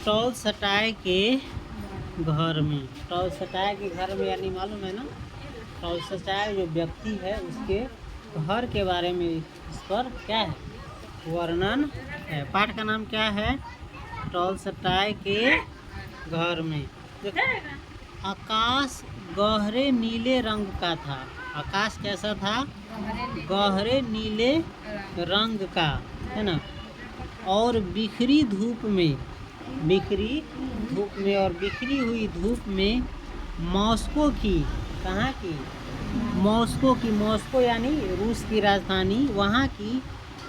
Toll सटाए के घर में। टॉल सटाए के घर में यानी मालूम है ना, टॉल सटाए जो व्यक्ति है उसके घर के बारे में इस पर क्या है, वर्णन है। पाठ का नाम क्या है, टॉल सटाए के घर में। देखो, आकाश गहरे नीले रंग का था। आकाश कैसा था, गहरे नीले रंग का, है ना। और बिखरी धूप में, बिखरी धूप में और बिखरी हुई धूप में मॉस्को की, कहाँ की, मॉस्को की, मॉस्को यानी रूस की राजधानी, वहाँ की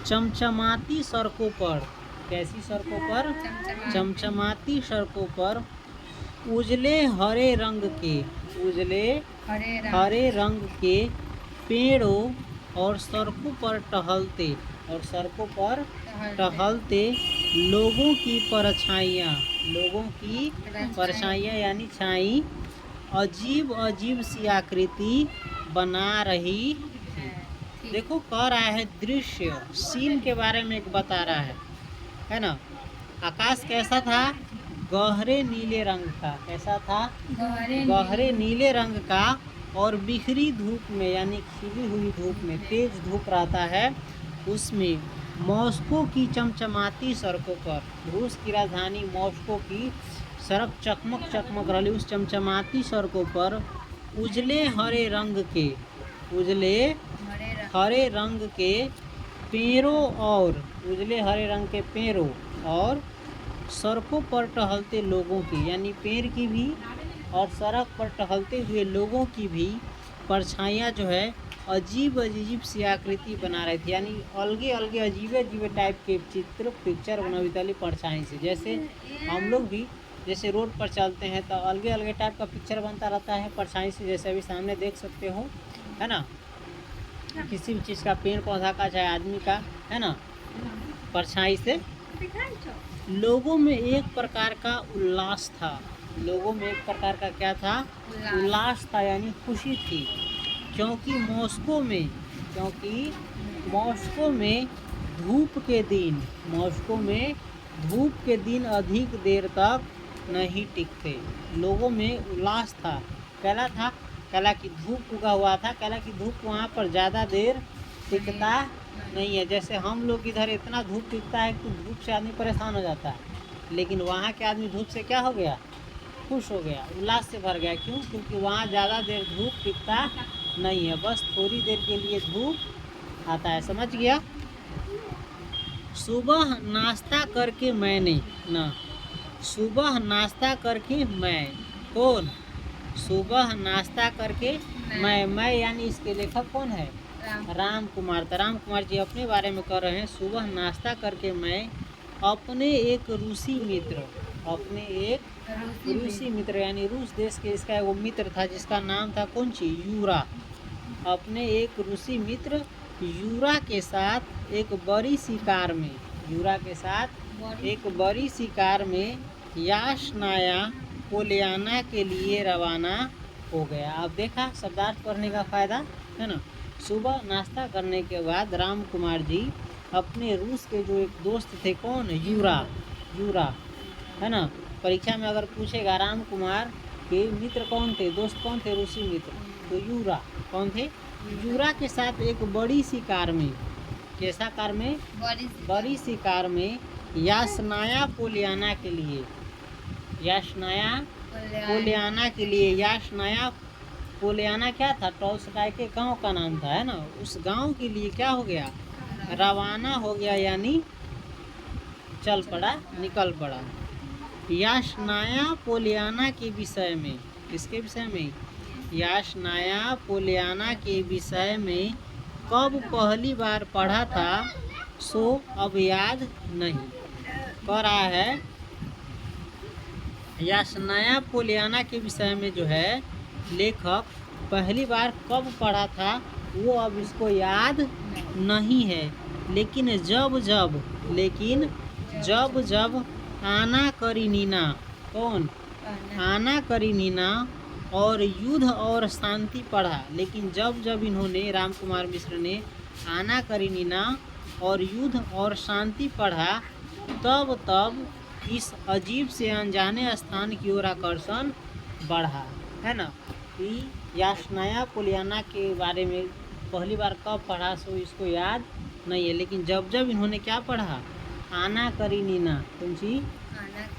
चमचमाती सड़कों पर, कैसी सड़कों पर, चमचमाती सड़कों पर उजले हरे रंग के, उजले हरे रंग के पेड़ों और सड़कों पर टहलते, और सड़कों पर टहलते लोगों की परछाइयाँ, लोगों की परछाइयाँ यानी छाई अजीब अजीब सी आकृति बना रही थी। देखो कह रहा है दृश्य, सीन के बारे में एक बता रहा है ना। आकाश कैसा था, गहरे नीले रंग का, कैसा था, गहरे नीले रंग का, और बिखरी धूप में यानी खिली हुई धूप में, तेज धूप रहता है उसमें मॉस्को की चमचमाती सड़कों पर, रूस की राजधानी मॉस्को की सड़क चकमक चकमक रही, उस चमचमाती सड़कों पर उजले हरे रंग के, उजले हरे रंग के पेड़ों, और उजले हरे रंग के पेड़ों और सड़कों पर टहलते लोगों की, यानी पेड़ की भी और सड़क पर टहलते हुए लोगों की भी परछाइयाँ जो है अजीब अजीब सी आकृति बना रही थी, यानी अलगे अलगे अजीब अजीब टाइप के चित्र, पिक्चर बनाई वाली परछाई से। जैसे हम लोग भी जैसे रोड पर चलते हैं तो अलगे अलगे टाइप का पिक्चर बनता रहता है परछाई से, जैसे अभी सामने देख सकते हो, है ना। किसी भी चीज़ का, पेड़ पौधा का चाहे आदमी का, है ना, परछाई से। लोगों में एक प्रकार का उल्लास था, लोगों में एक प्रकार का क्या था, उल्लास था यानी खुशी थी, क्योंकि मॉस्को में धूप के दिन, मॉस्को में धूप के दिन अधिक देर तक नहीं टिकते। लोगों में उल्लास था, कहला था, कहला की धूप उगा हुआ था, कहला की धूप वहाँ पर ज़्यादा देर टिकता नहीं है। जैसे हम लोग इधर इतना धूप टिकता है कि धूप से आदमी परेशान हो जाता है, लेकिन वहाँ के आदमी धूप से क्या हो गया, खुश हो गया, उल्लास से भर गया। क्यों, क्योंकि वहाँ ज़्यादा देर धूप टिकता नहीं है, बस थोड़ी देर के लिए धूप आता है, समझ गया। सुबह नाश्ता करके मैंने, ना, सुबह नाश्ता करके मैं, कौन, सुबह नाश्ता करके मैं यानी इसके लेखक कौन है, राम कुमार। तो राम कुमार जी अपने बारे में कह रहे हैं, सुबह नाश्ता करके मैं अपने एक रूसी मित्र, अपने एक रूसी मित्र यानी रूस देश के इसका वो मित्र था जिसका नाम था कौन सी, यूरा। अपने एक रूसी मित्र यूरा के साथ एक बड़ी सी कार में, यूरा के साथ एक बड़ी सी कार में यासनाया पोलियाना के लिए रवाना हो गया। अब देखा शब्दार्थ पढ़ने का फ़ायदा, है ना। सुबह नाश्ता करने के बाद राम कुमार जी अपने रूस के जो एक दोस्त थे, कौन, यूरा, यूरा, है ना। परीक्षा में अगर पूछेगा राम कुमार के मित्र कौन थे, दोस्त कौन थे, रूसी मित्र, तो यूरा कौन थे, यूरा के साथ एक बड़ी सी कार में, कैसा कार में, बड़ी सी कार में यासनाया पोलियाना के लिए, यासनाया पोलियाना के लिए, यासनाया पोलियाना क्या था, टॉलस्टॉय के गांव का नाम था, है ना। उस गांव के लिए क्या हो गया, रवाना हो गया, यानी चल पड़ा, निकल पड़ा। यासनाया पोलियाना के विषय में, किसके विषय में, यासनाया पोलियाना के विषय में कब पहली बार पढ़ा था सो अब याद नहीं। कह रहा है यासनाया पोलियाना के विषय में जो है लेखक पहली बार कब पढ़ा था वो अब इसको याद नहीं है, लेकिन जब जब आना करीनीना, कौन, आना करीनीना और युद्ध और शांति पढ़ा, लेकिन जब जब इन्होंने, राम कुमार मिश्र ने आना करीनीना और युद्ध और शांति पढ़ा, तब तब इस अजीब से अनजाने स्थान की ओर आकर्षण बढ़ा, है ना। कि यास्नाया पोलियाना के बारे में पहली बार कब पढ़ा सो इसको याद नहीं है, लेकिन जब जब इन्होंने क्या पढ़ा, आना करीनीना, कौन सी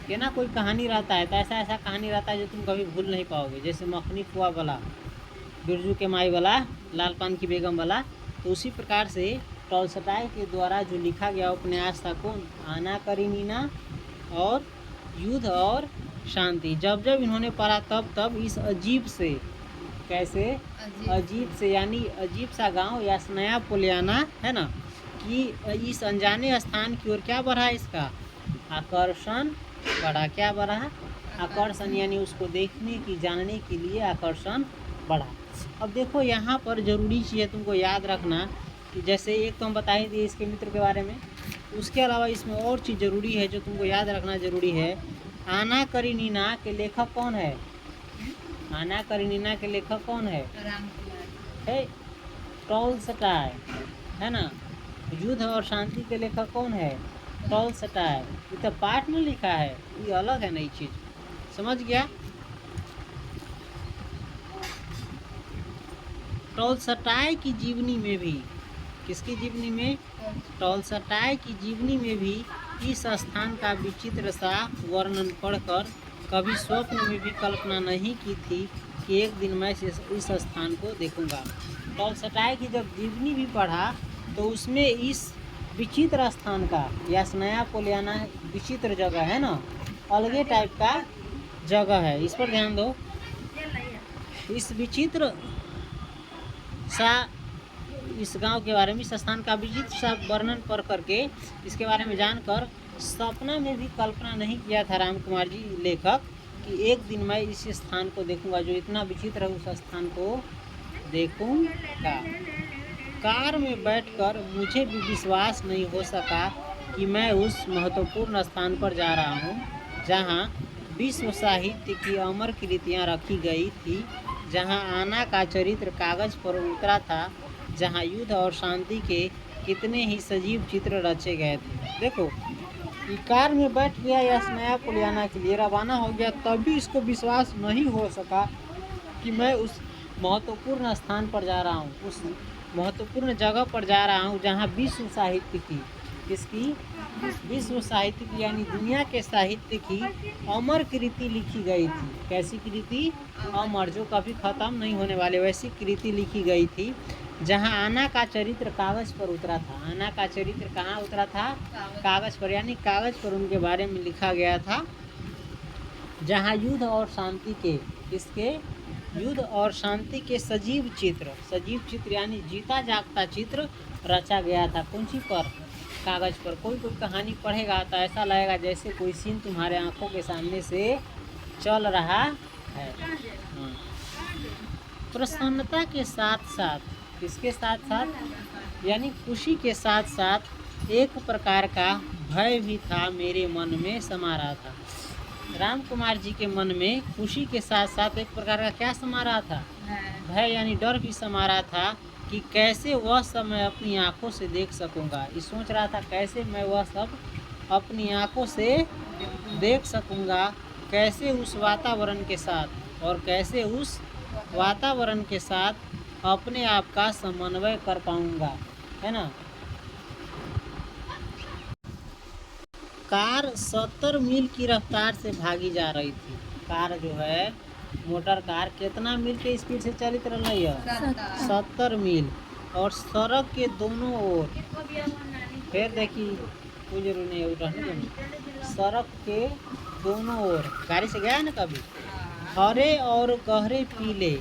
के ना कोई कहानी रहता है, तो ऐसा ऐसा कहानी रहता है जो तुम कभी भूल नहीं पाओगे, जैसे मखनी फुआ वाला, बिरजू के माई वाला, लाल पान की बेगम वाला। तो उसी प्रकार से टॉलस्टॉय के द्वारा जो लिखा गया उपन्यास था कौन, आना करीनीना और युद्ध और शांति। जब जब इन्होंने पढ़ा तब तब इस अजीब से, कैसे अजीब से, यानी अजीब सा गांव यास्नाया पोलियाना, है ना, कि इस अनजाने स्थान की ओर क्या बढ़ा, इसका आकर्षण बढ़ा। क्या बढ़ा, आकर्षण, यानी उसको देखने की, जानने के लिए आकर्षण बढ़ा। अब देखो यहाँ पर जरूरी चीज़ है तुमको याद रखना कि जैसे एक तो हम बता ही दिए इसके मित्र के बारे में, उसके अलावा इसमें और चीज़ जरूरी है जो तुमको याद रखना जरूरी है। आना करीनीना के लेखक कौन है, आना करीनीना के लेखक कौन है टॉलस्टॉय, है ना। युद्ध और शांति के लेखक कौन है, टॉलस्टॉय। ये तो पाठ में लिखा है, ये अलग है नई चीज़, समझ गया। टॉलस्टॉय की जीवनी में भी, किसकी जीवनी में, टॉलस्टॉय की जीवनी में भी इस स्थान का विचित्र सा वर्णन पढ़कर कभी स्वप्न में भी कल्पना नहीं की थी कि एक दिन मैं इस स्थान को देखूंगा। टॉलस्टॉय की जब जीवनी भी पढ़ा तो उसमें इस विचित्र स्थान का, यास्नाया पोलियाना विचित्र जगह है ना, अलगे टाइप का जगह है, इस पर ध्यान दो। इस विचित्र सा, इस गांव के बारे में, इस स्थान का विचित्र सा वर्णन पढ़ करके, इसके बारे में जानकर सपना में भी कल्पना नहीं किया था राम कुमार जी लेखक कि एक दिन मैं इस स्थान को देखूंगा, जो इतना विचित्र है, उस स्थान को देखूंगा। कार में बैठकर मुझे भी विश्वास नहीं हो सका कि मैं उस महत्वपूर्ण स्थान पर जा रहा हूँ जहाँ विश्व साहित्य की अमर कृतियाँ रखी गई थी, जहाँ आना का चरित्र कागज पर उतरा था, जहाँ युद्ध और शांति के कितने ही सजीव चित्र रचे गए थे। देखो, कार में बैठ गया यास्नाया पोलियाना के लिए रवाना हो गया, तब भी इसको विश्वास नहीं हो सका कि मैं उस महत्वपूर्ण स्थान पर जा रहा हूँ, उस महत्वपूर्ण जगह पर जा रहा हूँ जहाँ विश्व साहित्य की, किसकी, विश्व साहित्य की, यानी दुनिया के साहित्य की अमर कृति लिखी गई थी। कैसी कृति, अमर, जो कभी ख़त्म नहीं होने वाले, वैसी कृति लिखी गई थी, जहाँ आना का चरित्र कागज़ पर उतरा था। आना का चरित्र कहाँ उतरा था, कागज़ पर, यानी कागज़ पर उनके बारे में लिखा गया था। जहाँ युद्ध और शांति के, किसके, युद्ध और शांति के सजीव चित्र यानी जीता जागता चित्र रचा गया था। कौन सी पर, कागज़ पर। कोई कहानी पढ़ेगा तो ऐसा लगेगा जैसे कोई सीन तुम्हारे आंखों के सामने से चल रहा है। प्रसन्नता के साथ साथ, किसके साथ साथ, यानी खुशी के साथ साथ एक प्रकार का भय भी था, मेरे मन में समा रहा था। राम कुमार जी के मन में खुशी के साथ साथ एक प्रकार का क्या समा रहा था, भय, यानी डर भी समा रहा था कि कैसे वह सब मैं अपनी आंखों से देख सकूंगा। ये सोच रहा था कैसे मैं वह सब अपनी आंखों से देख सकूंगा, कैसे उस वातावरण के साथ, और कैसे उस वातावरण के साथ अपने आप का समन्वय कर पाऊंगा, है ना। कार 70 मील की रफ्तार से भागी जा रही थी। कार जो है, मोटर कार कितना मील के स्पीड से चलित रही है, 70 मील। और सड़क के दोनों ओर, फिर देखिए कोई जरूरी नहीं है रहने, सड़क के दोनों ओर, गाड़ी से गया है ना कभी, हरे और गहरे पीले,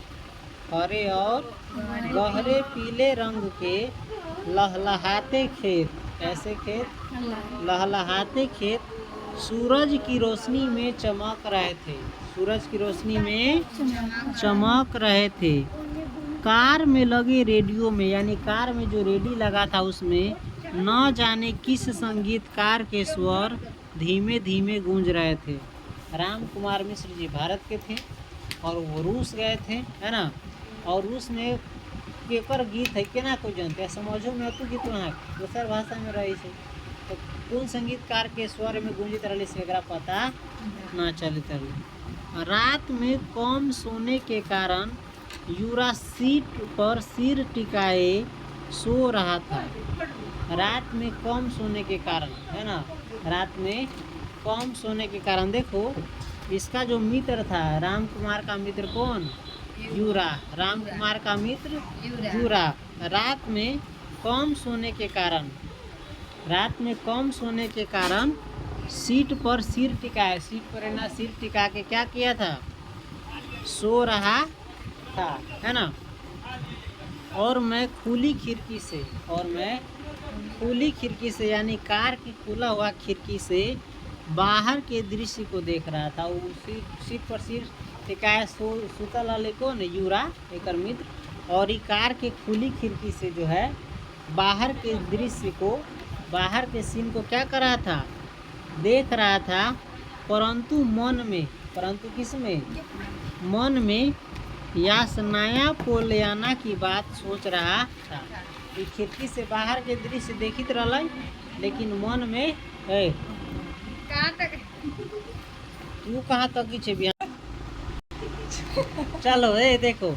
हरे और गहरे पीले रंग के लहलहाते खेत, ऐसे खेत, लहलहाते खेत सूरज की रोशनी में चमक रहे थे, सूरज की रोशनी में चमक रहे थे। कार में लगे रेडियो में, यानी कार में जो रेडियो लगा था उसमें न जाने किस संगीतकार के स्वर धीमे धीमे गूंज रहे थे। राम कुमार मिश्र जी भारत के थे और वो रूस गए थे, है ना। और रूस में केकर गीत है केना कोई जानते, समझो में तो गीत वहाँ दोसर भाषा में रही है, तो कौन संगीतकार के स्वर में गूंजित रही से एकरा पता ना चलित रही। रात में कम सोने के कारण यूरा सीट पर सिर टिकाए सो रहा था। रात में कम सोने के कारण, है ना, रात में कम सोने के कारण। देखो इसका जो मित्र था, राम कुमार का मित्र कौन? यूरा। राम कुमार का मित्र यूरा। रात में कम सोने के कारण, रात में कम सोने के कारण सीट पर सिर टिकाए, सीट पर ना सिर टिका के क्या किया था? सो रहा था, है ना। और मैं खुली खिड़की से, और मैं खुली खिड़की से यानी कार की खुला हुआ खिड़की से बाहर के दृश्य को देख रहा था। वो सीट पर सिर टिकाए सुतल वाले को न यूरा एक मित्र, और ये कार के खुली खिड़की से जो है बाहर के दृश्य को, बाहर के सीन को क्या कर रहा था? देख रहा था। परंतु मन में, परंतु किस में? मन में यासनाया पोलियाना की बात सोच रहा था। ये खिड़की से बाहर के दृश्य देखित रहल, लेकिन मन में तू कहाँ तक छे बिहान? चलो देखो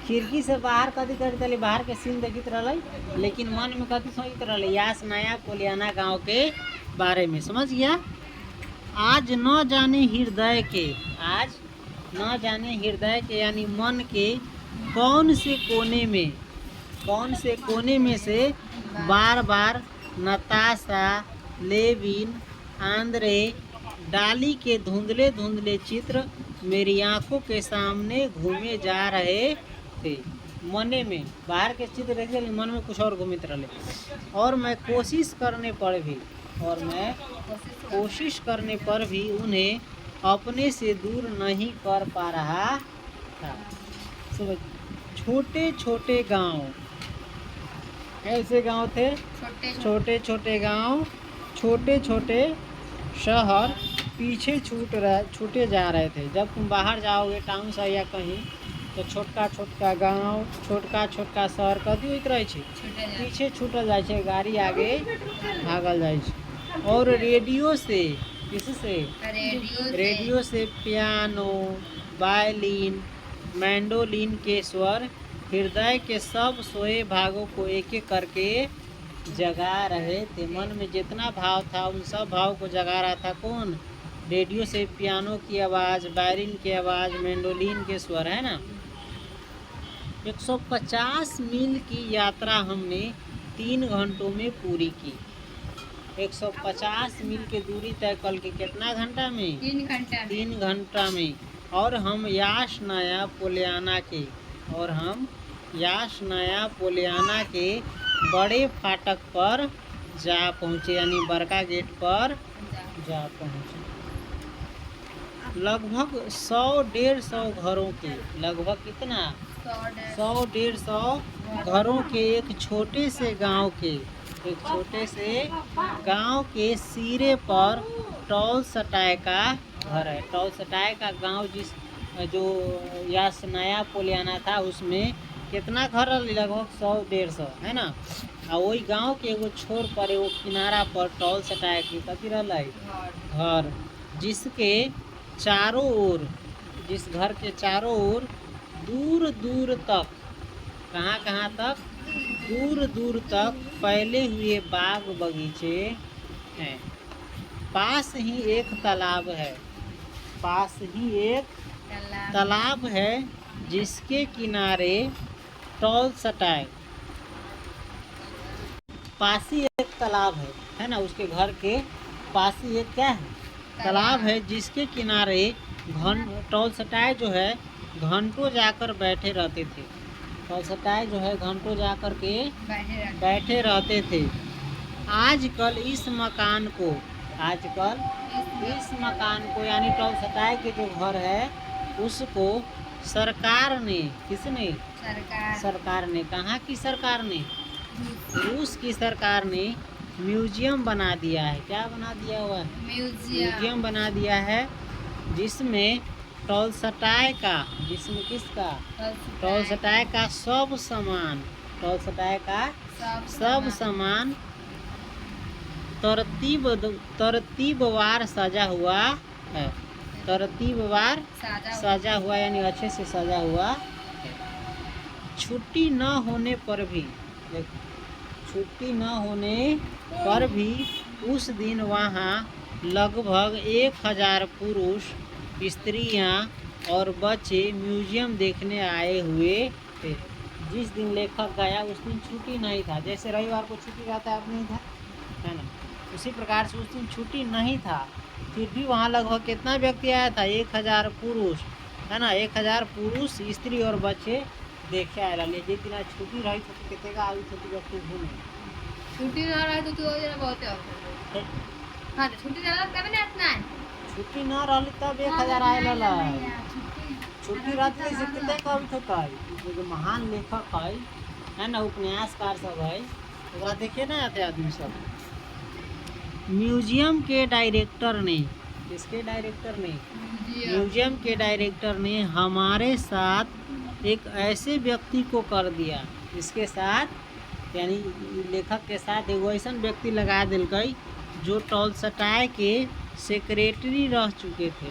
खिड़की से बाहर कथी करते, बाहर के सीन देखित रहल, लेकिन मन में कथी सोचित रहल? यासनाया पोलियाना गांव के बारे में। समझ गया? आज न जाने हृदय के, आज न जाने हृदय के यानी मन के कौन से कोने में, कौन से कोने में से बार बार नताशा, लेविन, आंद्रे, डाली के धुंधले धुंधले चित्र मेरी आंखों के सामने घूमे जा रहे थे। मने में बाहर के चित्र देखे, मन में कुछ और घूमित रहे। और मैं कोशिश करने पर भी, और मैं कोशिश करने पर भी उन्हें अपने से दूर नहीं कर पा रहा था। छोटे छोटे गांव, कैसे गांव थे? छोटे छोटे गांव, छोटे छोटे शहर पीछे छूटे जा रहे थे। जब तुम बाहर जाओगे टाउन से या कहीं, तो छोटका छोटका गांव, छोटका छोटका शहर कथी होइत रहे छे? पीछे छूटल जाए छे, गाड़ी आगे भागल जाए छे। और रेडियो से, किससे? रेडियो से पियानो, वायलिन, मैंडोलिन के स्वर हृदय के सब सोए भागों को एक एक करके जगा रहे थे। मन में जितना भाव था उन सब भाव को जगा रहा था। कौन? रेडियो से पियानो की आवाज़, वायलिन की आवाज़, मैंडोलिन के स्वर, है ना। 150 मील की यात्रा हमने 3 घंटों में पूरी की। 150 मील की दूरी तय कल के कितना घंटा में? 3 घंटा में। और हम यासनाया पोलियाना के, और हम यासनाया पोलियाना के बड़े फाटक पर जा पहुँचे, यानी बड़का गेट पर जा पहुँचे। लगभग 100-150 घरों के, लगभग कितना? 100-150 घरों के एक छोटे से गांव के, एक छोटे से गांव के सिरे पर टॉलस्टॉय का घर है। टॉलस्टॉय का गांव जो यासनाया पोलियाना था उसमें कितना घर? लगभग 100-150, है ना। और वही गांव के एगो छोर पर, एगो किनारा पर टॉलस्टॉय की कथी रहल? घर, जिसके चारों ओर, जिस घर के चारों ओर दूर दूर तक, कहाँ कहाँ तक? दूर दूर तक फैले हुए बाग बगीचे हैं। पास ही एक तालाब है, पास ही एक तालाब है जिसके किनारे टॉलस्टॉय, पास ही एक तालाब है ना, उसके घर के पास ही एक क्या है? तालाब है, जिसके किनारे टॉलस्टॉय जो है घंटों जाकर बैठे रहते थे। टॉलस्टॉय जो है घंटों जाकर के बैठे रहते थे। आजकल इस मकान को, आजकल इस मकान को यानी टॉलस्टॉय के जो घर है उसको सरकार ने, किसने? सरकार ने। कहाँ की सरकार ने? रूस की सरकार ने म्यूजियम बना दिया है। क्या बना दिया हुआ है? म्यूजियम बना दिया है, जिसमें टॉलस्टॉय का, जिसमें किसका? टॉलस्टॉय का सब सामान, टॉलस्टॉय का सब सामान तरतीबवार सजा हुआ है। तरतीबवार सजा हुआ यानी अच्छे से सजा हुआ है। छुट्टी न होने पर भी, छुट्टी न होने पर भी उस दिन वहाँ लगभग 1000 पुरुष, स्त्रियां और बच्चे म्यूजियम देखने आए हुए थे। जिस दिन लेखक गया उस दिन छुट्टी नहीं था, जैसे रविवार को छुट्टी रहता है, अब नहीं था, है ना। उसी प्रकार से उस दिन छुट्टी नहीं था, फिर भी वहाँ लगभग कितना व्यक्ति आया था? 1000 पुरुष, है ना। 1000 पुरुष, स्त्री और बच्चे देखे आए रहा। जिस दिन छुट्टी रही तो कितने का आई थी व्यक्ति घूमे। छुट्टी ना रही तो बहुत है। हाँ तो छुट्टी ना तब ना इतना है। छुट्टी ना रही तब 1000 आए ला। छुट्टी रहती है कितने का भी होता है। जो महान लेखक है ना, उपन्यासकार सब है, ओकरा देखे ना आते आदमी सब। म्यूजियम के डायरेक्टर ने, किसके डायरेक्टर ने? म्यूजियम के डायरेक्टर ने हमारे साथ एक ऐसे व्यक्ति को कर दिया, इसके साथ यानी लेखक के साथ एगो ऐसा व्यक्ति लगा दिल जो टॉलस्टॉय के सेक्रेटरी रह चुके थे।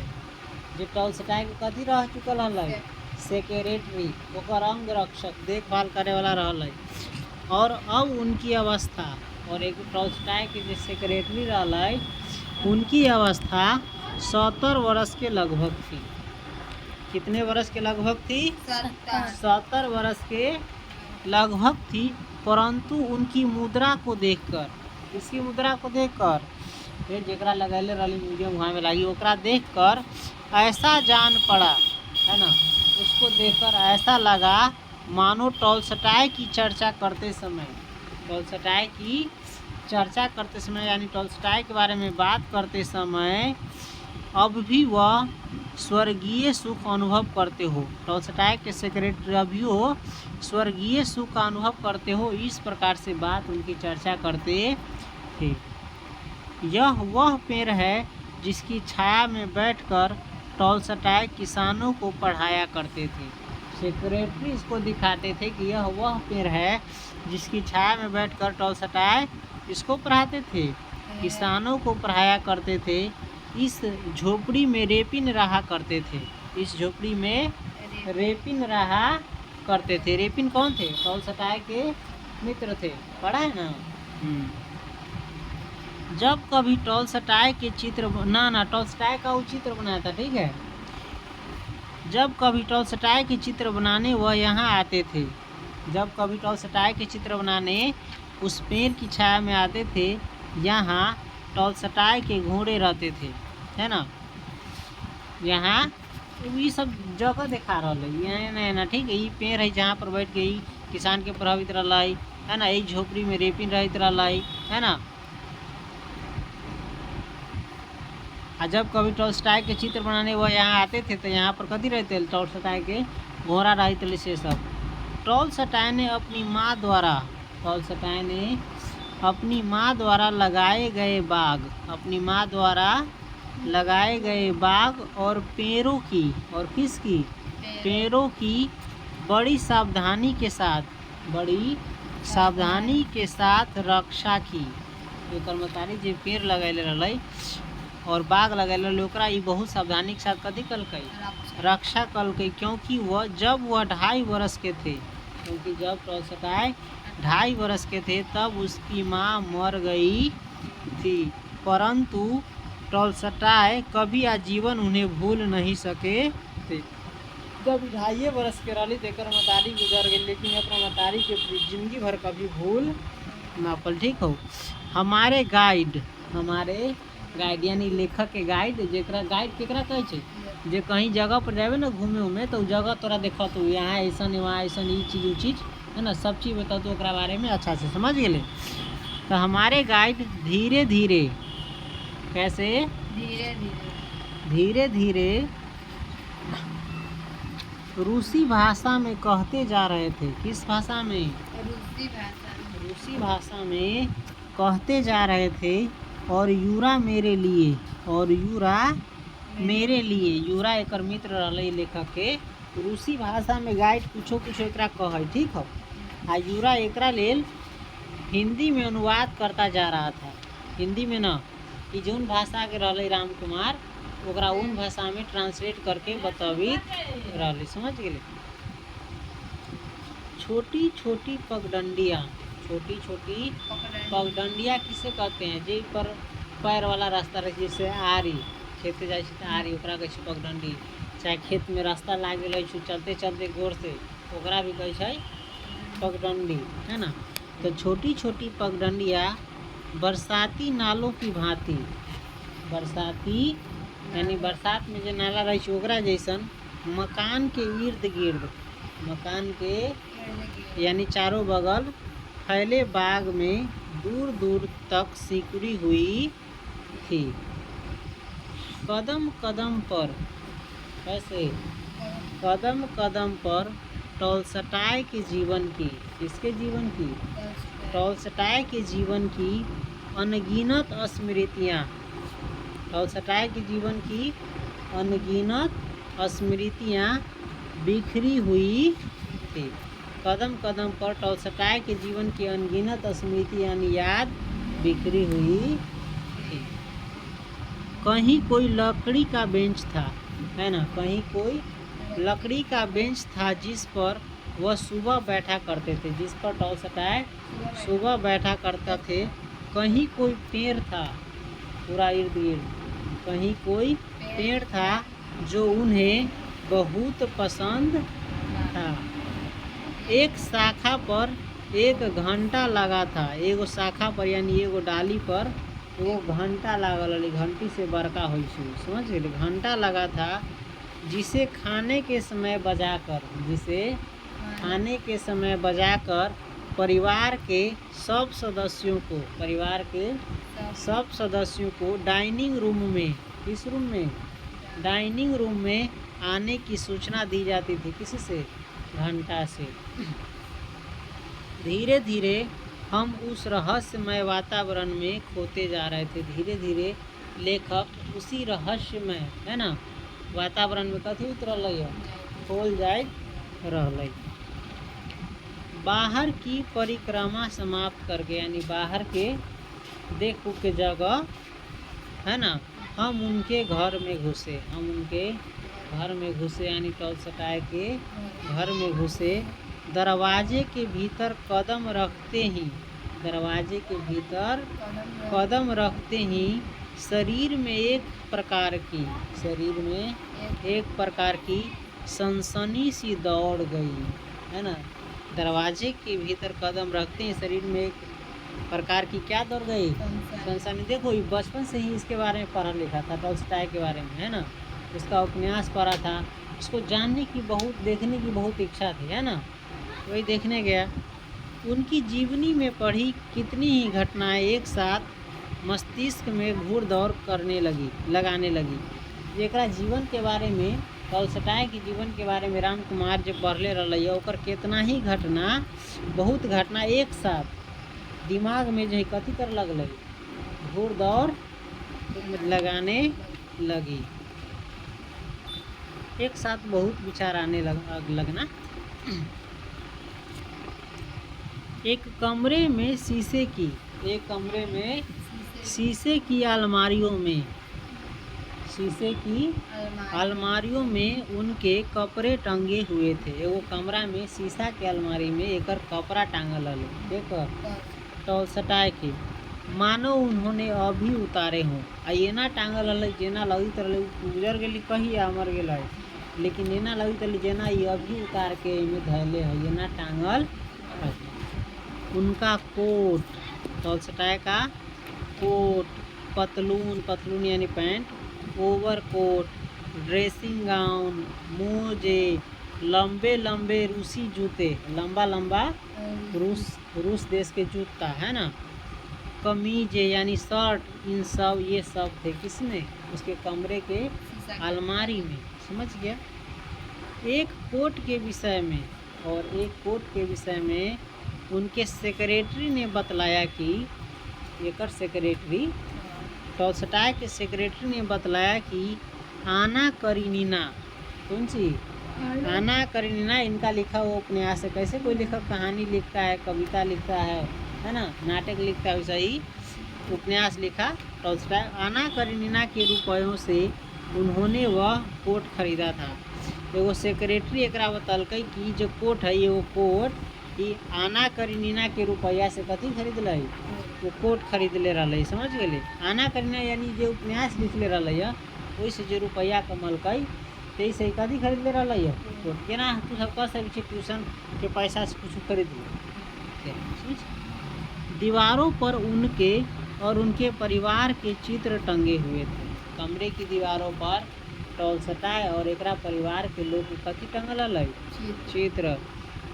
जो टॉलस्टॉय के कथी रह चुकल है? सेक्रेटरी, ओकर अंग रक्षक, देखभाल करे वाला रहल। और अब उनकी अवस्था, और एक टॉलस्टॉय के जो सेक्रेटरी रहल उनकी अवस्था 70 वर्ष के लगभग थी। कितने वर्ष के लगभग थी? 70 वर्ष के लगभग थी। परंतु उनकी मुद्रा को देखकर, इसकी मुद्रा को देखकर, फिर जरा लगैले रही म्यूजियम वहाँ में लगी, ओकरा देखकर ऐसा जान पड़ा, है ना, उसको देखकर ऐसा लगा मानो टॉलस्टॉय की चर्चा करते समय, टॉलस्टॉय की चर्चा करते समय यानी टॉलस्टॉय के बारे में बात करते समय अब भी वह स्वर्गीय सुख अनुभव करते हो। टॉलस्टॉय के सेक्रेटरी अभी हो स्वर्गीय सुख का अनुभव करते हो, इस प्रकार से बात उनकी चर्चा करते थे। यह वह पेड़ है जिसकी छाया में बैठकर टॉलस्टॉय किसानों को पढ़ाया करते थे। सेक्रेटरी इसको दिखाते थे कि यह वह पेड़ है जिसकी छाया में बैठकर टॉलस्टॉय इसको पढ़ाते थे, किसानों को पढ़ाया करते थे। इस झोपड़ी में रेपिन रहा करते थे। इस झोपड़ी में रेपिन रहा करते थे। रेपिन कौन थे? टॉलस्टॉय के मित्र थे, पढ़ा है ना। जब कभी टॉलस्टॉय के चित्र टॉलस्टॉय का वो चित्र बनाया था, ठीक है। जब कभी टॉलस्टॉय के चित्र बनाने वह यहाँ आते थे, जब कभी टॉलस्टॉय के चित्र बनाने उस पेड़ की छाया में आते थे, यहाँ टॉलस्टॉय के घोड़े रहते थे, है ना। यहाँ ये सब जगह दिखा रहा है ना, ठीक है। ये पेड़ है जहाँ पर बैठ के किसान के प्रभावित रहा है ना। यही झोपड़ी में रेपिन रहित रहा है ना। जब कभी टॉलस्टॉय के चित्र बनाने वह यहाँ आते थे तो यहाँ पर कथी रहते? टॉलस्टॉय के घोड़ा रहित से सब। टॉलस्टॉय ने अपनी माँ द्वारा, टॉलस्टॉय ने अपनी माँ द्वारा लगाए गए बाग, अपनी माँ द्वारा लगाए गए बाग और पेड़ों की, और किसकी? पेड़ों की बड़ी सावधानी के साथ, बड़ी सावधानी के साथ रक्षा की। एक कर्मचारी जो पेड़ लगैले रही और बाग लगैले रही, ओकरा ये बहुत सावधानी के साथ कथी कलकई? रक्षा कलकई। क्योंकि वह जब वह 2.5 वर्ष के थे, क्योंकि जब टॉलस्टॉय 2.5 वर्ष के थे तब उसकी माँ मर गई थी। परंतु टॉलस्टॉय कभी आजीवन उन्हें भूल नहीं सके थे। जब 2.5 वर्ष के रही तो मतारी गुजर गई, लेकिन अपना मतारी के जिंदगी भर कभी भूल ना पल। ठीक हो। हमारे गाइड यानी लेखक के गाइड, जेकरा गाइड केकरा कहे छे? जे कहीं जगह पर जाए ना घूमे उमे तो जगह तोरा देखा तो यहाँ ऐसा वहाँ ऐसा ये चीज़ वो चीज़, है ना, सब चीज़ बताओ तो ओकरा बारे में अच्छा से समझ गए। तो हमारे गाइड धीरे धीरे, कैसे? धीरे धीरे रूसी भाषा में कहते जा रहे थे। किस भाषा में? रूसी भाषा में कहते जा रहे थे। और यूरा मेरे लिए, और यूरा मेरे लिए, यूरा एक मित्र रहे लेखक के। रूसी भाषा में गाइड कुछो एकरा कहे, ठीक हो। आ यूरा एकरा लेल हिंदी में अनुवाद करता जा रहा था। हिंदी में न, कि जौन भाषा के रहले राम कुमार ओकरा उन भाषा में ट्रांसलेट करके बतावित रहले। समझ गए। छोटी छोटी पगडंडियाँ, छोटी छोटी पगडंडियाँ किसे कहते हैं? जे पर पैर वाला रास्ता रहे, जैसे आरी, खेत से जाए तो आरी, ओकरा कहै छै पगडंडी। चाहे खेत में रास्ता लाग गेल है चलते चलते गोर से, ओकरा भी कहै छै पगडंडी, है ना। तो छोटी छोटी पगडंडियाँ बरसाती नालों की भांति, बरसाती यानी बरसात में जो नाला रहे छै ओकरा जैसन मकान के इर्द गिर्द, मकान के यानी चारों बगल फैले बाग में दूर दूर तक सिकुड़ी हुई थी। कदम कदम पर, कैसे? कदम कदम पर टॉलस्टॉय के जीवन की, किसके जीवन की? टॉलस्टॉय के जीवन की अनगिनत स्मृतियाँ, टॉलस्टॉय के जीवन की अनगिनत स्मृतियाँ बिखरी हुई थी। कदम कदम पर टॉलस्टॉय के जीवन की अनगिनत स्मृति यानी याद बिखरी हुई थी। कहीं कोई लकड़ी का बेंच था, है ना, कहीं कोई लकड़ी का बेंच था जिस पर वह सुबह बैठा करते थे, जिस पर टॉलस्टॉय सुबह बैठा करता थे। कहीं कोई पेड़ था, पूरा इर्द गिर्द कहीं कोई पेड़ था जो उन्हें बहुत पसंद था। एक शाखा पर एक घंटा लगा था, एगो शाखा पर यानी एगो डाली पर एगो घंटा लागल रही, घंटी से बड़का होइ छै, समझ गेली। घंटा लगा था जिसे खाने के समय बजाकर, जिसे खाने के समय बजाकर परिवार के सब सदस्यों को, परिवार के सब सदस्यों को डाइनिंग रूम में, किस रूम में? डाइनिंग रूम में आने की सूचना दी जाती थी। किससे? घंटा से। धीरे धीरे हम उस रहस्यमय वातावरण में खोते जा रहे थे। धीरे धीरे लेखक उसी रहस्यमय, है ना, वातावरण में कथी उतर है? खोल जाए रहलै। बाहर की परिक्रमा समाप्त करके, यानी बाहर के देख उख के जगह, है ना, हम उनके घर में घुसे, हम उनके घर में घुसे यानी टॉलस्टॉय के घर में घुसे। दरवाजे के भीतर कदम रखते ही, दरवाजे के भीतर कदम रखते ही शरीर में एक प्रकार की, शरीर में एक प्रकार की सनसनी सी दौड़ गई, है ना। दरवाजे के भीतर कदम रखते ही शरीर में एक प्रकार की क्या दौड़ गई? सनसनी। देखो ये बचपन से ही इसके बारे में पढ़ा लिखा था, टॉलस्टॉय के बारे में, है ना, उसका उपन्यास पढ़ा था, उसको जानने की बहुत, देखने की बहुत इच्छा थी, है ना, वही देखने गया। उनकी जीवनी में पढ़ी कितनी ही घटनाएं एक साथ मस्तिष्क में घूर दौड़ करने लगी, लगाने लगी। एकरा जीवन के बारे में, टॉलस्टॉय के जीवन के बारे में राम कुमार जब पढ़ले रही ओकर कितना ही घटना, बहुत घटना एक साथ दिमाग में जो है कथी कर लगल, घूर दौड़ लगाने लगी। एक साथ बहुत विचार आने लगना। एक कमरे में शीशे की, एक कमरे में शीशे की अलमारियों में, शीशे की अलमारियों में उनके कपड़े टंगे हुए थे। एगो कमरा में शीशा के अलमारी में एकर कपड़ा टांगल रहे, एकर टॉलस्टॉय के, मानो उन्होंने अभी उतारे हों। आ एना टांगल रहे जेना लगित रहे गुजर गेली कहीं या मर गेल है, लेकिन एना लगित रहे जेना ये अभी उतार के इनमें धैले है, एना टांगल है। उनका कोट, टॉलस्टॉय का कोट, पतलून, पतलून यानी पैंट, ओवरकोट, ड्रेसिंग गाउन, मोजे, लंबे लंबे रूसी जूते, लंबा लंबा रूस देश के जूता, है ना, कमीजे यानी शर्ट, इन सब ये सब थे किसमें? उसके कमरे के अलमारी में। समझ गया। एक कोट के विषय में, और एक कोट के विषय में उनके सेक्रेटरी ने बतलाया कि, एकर सेक्रेटरी, टॉलस्टॉय के सेक्रेटरी ने बतलाया कि आना करीनिना, कौन सी? आना करीना इनका लिखा हुआ उपन्यास है। कैसे कोई लेखक कहानी लिखता है, कविता लिखता है ना, नाटक लिखता है, वैसा ही उपन्यास लिखा टॉल्स्टॉय। आना करीना के रुपयों से उन्होंने वह कोट खरीदा था। एगो सेक्रेटरी एकरा बतलकै कि जो कोट है, वो कोट ई आना करीना के रुपया से कथी खरीद लै, वो कोट खरीद ले रहा, समझ गए। आना करीना यानी जो उपन्यास लिख ले रहा है, वैसे जो रुपया कमलकै तेईस से कथी खरीद ले रहा है, कोट। केना तू सब कह सकै छी ट्यूशन के पैसा से कुछ खरीद ले। दीवारों पर उनके और उनके परिवार के चित्र टंगे हुए थे। कमरे की दीवारों पर टॉल्स्टॉय और एकरा परिवार के लोग के कथी टंगल है, चित्र।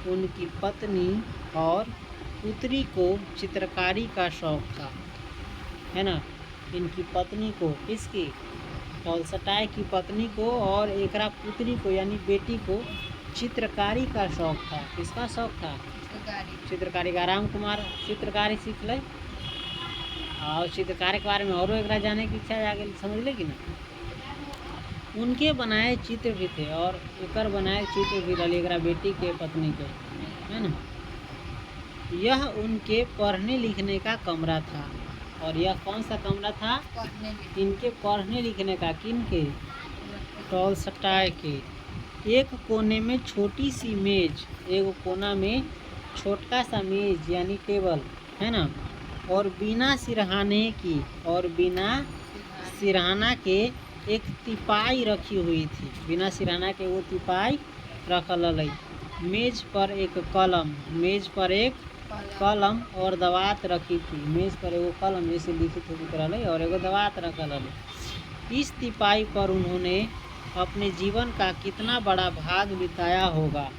उनकी पत्नी और पुत्री को चित्रकारी का शौक था, है ना। इनकी पत्नी को, किसकी, टॉल्स्टॉय की पत्नी को और एकरा पुत्री को यानी बेटी को चित्रकारी का शौक था। किसका शौक था, चित्रकारी का। राम कुमार चित्रकारी सीख ले और चित्रकारी के बारे में और एक जाने की इच्छा जागे, समझ ले कि ना। उनके बनाए चित्र भी थे और एकर बनाए चित्र भी रही एकरा बेटी के, पत्नी के, है ना। यह उनके पढ़ने लिखने का कमरा था। और यह कौन सा कमरा था, इनके पढ़ने लिखने का। किन के, टॉल्स्टॉय के। एक कोने में छोटी सी मेज, एक कोना में छोटा सा मेज यानी टेबल, है ना, और बिना सिरहाने की और बिना सिरहाना के एक तिपाई रखी हुई थी। बिना सिरहाना के वो तिपाई रखल है। मेज पर एक कलम, मेज पर एक कलम और दवात रखी थी। मेज पर एगो कलम जैसे लिखित होत रहल और एगो दवात रखल है। इस तिपाई पर उन्होंने अपने जीवन का कितना बड़ा भाग बिताया होगा।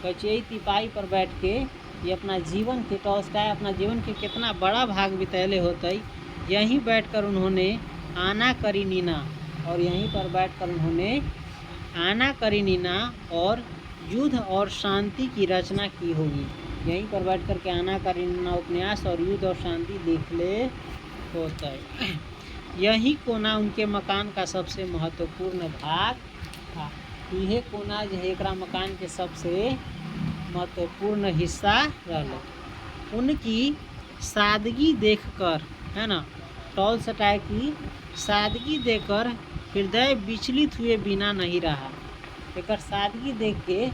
कचेरी तिपाई पर बैठ के ये अपना जीवन के, टॉल्स्टॉय अपना जीवन के कितना बड़ा भाग बितैले होते। यहीं बैठकर उन्होंने आना करीनिना, और यहीं पर बैठकर उन्होंने आना करीनिना और युद्ध और शांति की रचना की होगी। यहीं पर बैठ कर के आना करीनिना उपन्यास और युद्ध और शांति लिख ले होते। यही कोना उनके मकान का सबसे महत्वपूर्ण भाग था। यह कोना जो है एकरा मकान के सबसे महत्वपूर्ण हिस्सा रहा। उनकी सादगी देखकर, है ना, टॉल्स्टॉय की सादगी देखकर हृदय विचलित हुए बिना नहीं रहा। एक सादगी देख के,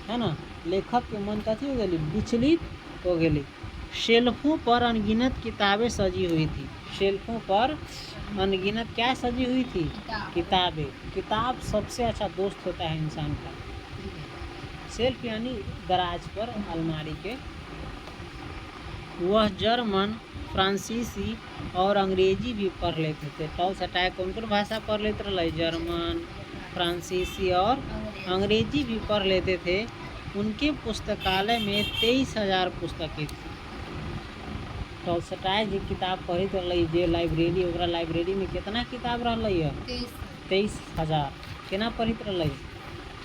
है ना, लेखक के मन कथी हो गई, विचलित हो गई। शेल्फों पर अनगिनत किताबें सजी हुई थी। शेल्फों पर अनगिनत क्या सजी हुई थी, किताबें। किताब सबसे अच्छा दोस्त होता है इंसान का। शेल्फ यानी दराज पर, अलमारी के। वह जर्मन, फ्रांसीसी और अंग्रेजी भी पढ़ लेते थे। टॉल्स्टॉय कौन कौन भाषा पढ़ लेते रहे, जर्मन, फ्रांसीसी और अंग्रेजी भी पढ़ लेते थे। उनके पुस्तकालय में 23,000 पुस्तकें थी। टॉल्स्टॉय जी किताब पढ़ते रही, जे लाइब्रेरी, ओकरा लाइब्रेरी में कितना किताब रही है, 23,000। केना पढ़ते रही,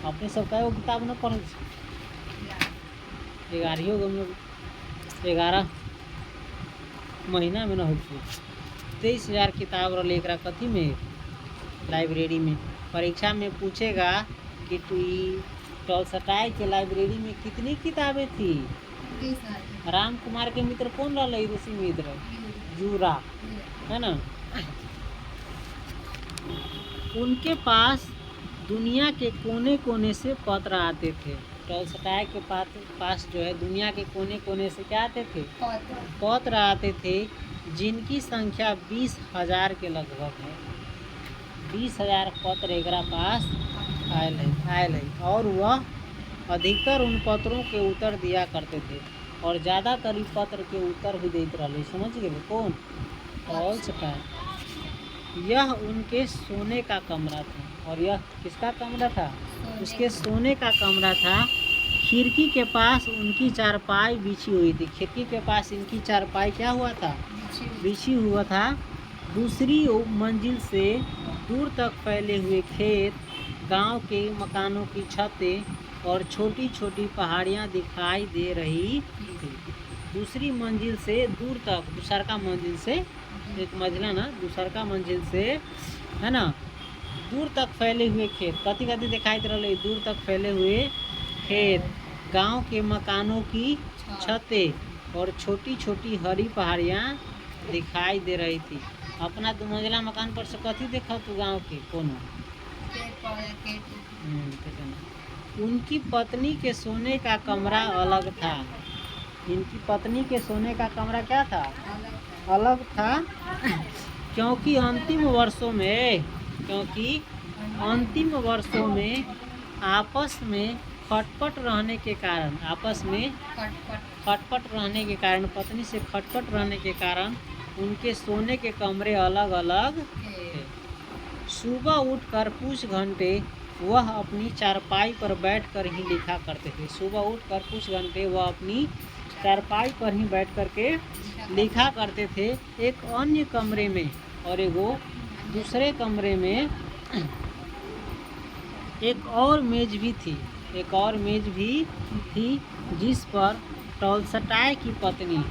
अपने सब का किताब न पढ़, 11 महीना में न होती। 23,000 किताब रही एकरा कथी में, लाइब्रेरी में। परीक्षा में पूछेगा कि टॉल्स्टॉय के लाइब्रेरी में कितनी किताबें थी। राम कुमार के मित्र कौन रहा, ऋषि मित्र, जूरा, है ना। उनके पास दुनिया के कोने कोने से पत्र आते थे। टॉल्स्टॉय के पास जो है दुनिया के कोने कोने से क्या आते थे, पत्र आते थे, जिनकी संख्या 20,000 के लगभग है। 20,000 पत्र एकरा पास आयल है। और वह अधिकतर उन पत्रों के उत्तर दिया करते थे और ज़्यादातर पत्र के उत्तर भी देते रहे। समझ गए कौन, टॉल्स्टॉय। यह उनके सोने का कमरा था। और यह किसका कमरा था, उसके सोने का कमरा था। खिड़की के पास उनकी चारपाई बिछी हुई थी। खिड़की के पास इनकी चारपाई क्या हुआ था, बिछी हुआ था। दूसरी मंजिल से दूर तक फैले हुए खेत, गांव के मकानों की छतें और छोटी छोटी पहाड़ियां दिखाई दे रही थी। दूसरी मंजिल से दूर तक, दूसर का मंजिल से, एक मंजिला ना, दूसर का मंजिल से, है ना, दूर तक फैले हुए खेत, कथी कथी दिखाई दे रहा, दूर तक फैले हुए खेत, गांव के मकानों की छतें और छोटी छोटी हरी पहाड़ियाँ दिखाई दे रही थी। अपना 2 मंजिला मकान पर से कथी देखा तू गांव के कोनो? उनकी पत्नी के सोने का कमरा अलग था। इनकी पत्नी के सोने का कमरा क्या था? अलग था। क्योंकि अंतिम वर्षों में आपस में खटपट रहने के कारण पत्नी से खटपट रहने के कारण उनके सोने के कमरे अलग अलग थे। सुबह उठकर कुछ घंटे वह अपनी चारपाई पर बैठकर ही लिखा करते थे। सुबह उठकर कुछ घंटे वह अपनी चारपाई पर ही बैठ कर के लिखा करते थे। एक अन्य कमरे में और दूसरे कमरे में एक और मेज भी थी, जिस पर टॉलस्टॉय की पत्नी,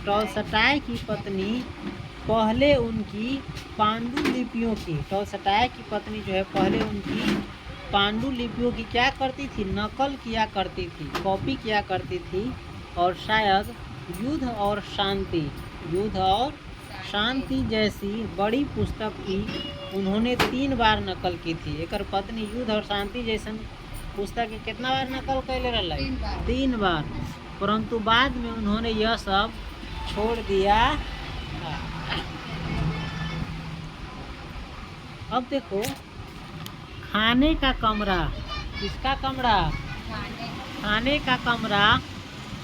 टॉलस्टॉय की पत्नी पहले उनकी पांडुलिपियों की, टॉलस्टॉय की पत्नी जो है पहले उनकी पांडुलिपियों की क्या करती थी? नकल किया करती थी, कॉपी किया करती थी। और शायद युद्ध और शांति जैसी बड़ी पुस्तक की उन्होंने 3 बार नकल की थी। एक पत्नी युद्ध और शांति जैसन पुस्तक की कितना बार नकल कैले रहा? 3 बार। परंतु बाद में उन्होंने यह सब छोड़ दिया। अब देखो, खाने का कमरा, किसका कमरा? खाने का कमरा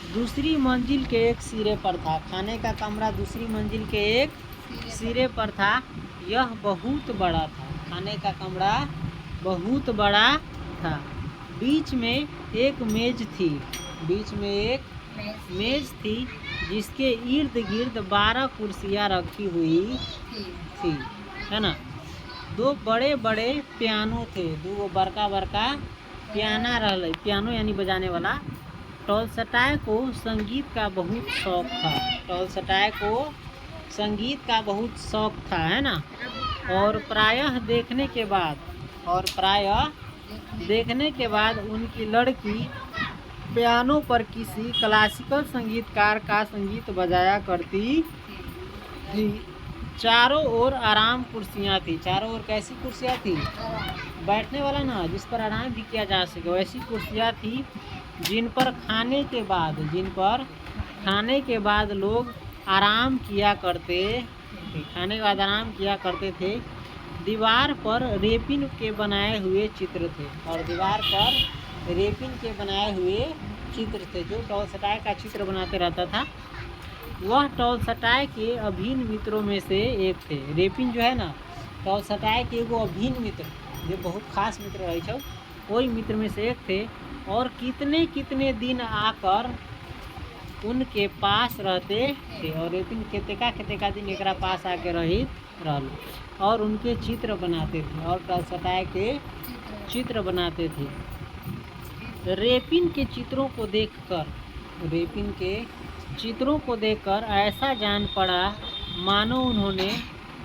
दूसरी मंजिल के एक सिरे पर था। खाने का कमरा दूसरी मंजिल के एक सिरे पर था। यह बहुत बड़ा था। खाने का कमरा बहुत बड़ा था। बीच में एक मेज थी, जिसके इर्द गिर्द 12 कुर्सियाँ रखी हुई थी, है ना। 2 बड़े बड़े पियानो थे, 2 बड़का पियाना रहले, पियानो यानी बजाने वाला। टॉलस्टॉय को संगीत का बहुत शौक था, है ना। और प्रायः देखने के बाद उनकी लड़की पियानो पर किसी क्लासिकल संगीतकार का संगीत बजाया करती थी। चारों ओर आराम कुर्सियाँ थी। चारों ओर कैसी कुर्सियाँ थी? बैठने वाला ना, जिस पर आराम भी किया जा सके, वैसी कुर्सियाँ थी, जिन पर खाने के बाद लोग आराम किया करते थे। दीवार पर रेपिन के बनाए हुए चित्र थे, जो टॉलस्टॉय का चित्र बनाते रहता था। वह टॉलस्टॉय के अभिन्न मित्रों में से एक थे। रेपिन जो है ना, टॉलस्टॉय के एगो अभिन्न मित्र, जो बहुत खास मित्र रहे छो, वही मित्र में से एक थे। और कितने दिन आकर उनके पास रहते थे। और रेपिन केतेका दिन एकरा पास आके रहल और उनके चित्र बनाते थे, और टॉलस्टॉय के चित्र बनाते थे। रेपिन के चित्रों को देखकर ऐसा जान पड़ा मानो उन्होंने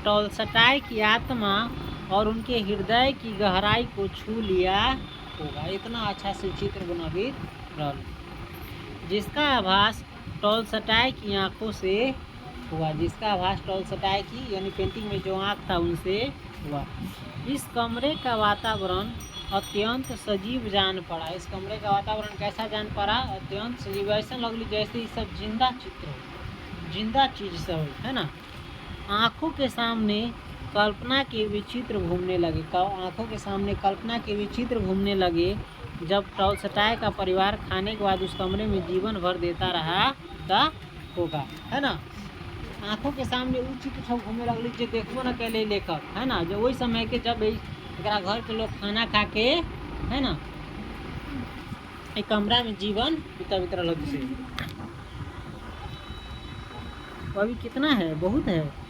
टॉलस्टॉय की आत्मा और उनके हृदय की गहराई को छू लिया होगा। इतना अच्छा से चित्र बनावित रहल, जिसका आभास टॉलस्टॉय की आंखों से हुआ, टॉलस्टॉय की यानी पेंटिंग में जो आँख था उनसे हुआ। इस कमरे का वातावरण अत्यंत सजीव जान पड़ा। इस कमरे का वातावरण कैसा जान पड़ा? अत्यंत सजीव। ऐसा लगली जैसे ये सब जिंदा चीज सब है ना। आँखों के सामने कल्पना के विचित्र घूमने लगे। जब टॉलस्टॉय का परिवार खाने के बाद उस कमरे में जीवन भर देता रहा होगा, है ना। आँखों के सामने वो चित्र सब घूमने लगली, जो देखबो न कैले लेखक, है ना, जो वही समय के जब एकरा घर के लोग खाना खा के, है ना, एक कमरा में जीवन बिता लगी से। अभी कितना है? बहुत है।